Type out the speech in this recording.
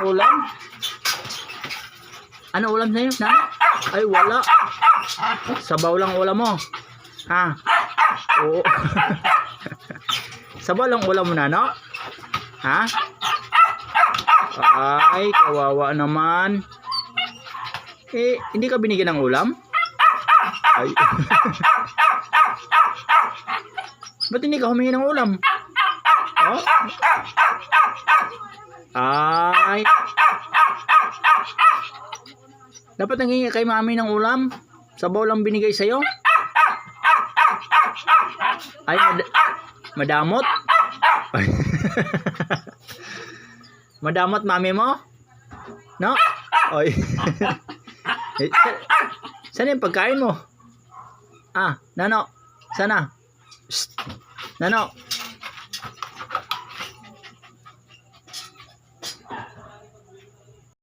ulam? Ano ulam sa'yo, Nano? Ay, wala. Sabaw lang ulam mo. Ha? Oo. Sabaw lang ulam mo, Nano? Ha? Ay, kawawa naman. Eh, hindi ka binigyan ng ulam? Ay. Ba't hindi ka humingi ng ulam? Oh? Ay. Dapat nangingi kay mami ng ulam. Sabaw lang binigay sa'yo. Ay, madamot. Ay. Madamot mami mo? No? Oy. Eh, saan yung pagkain mo? Ah, Nano. Sana. Nano.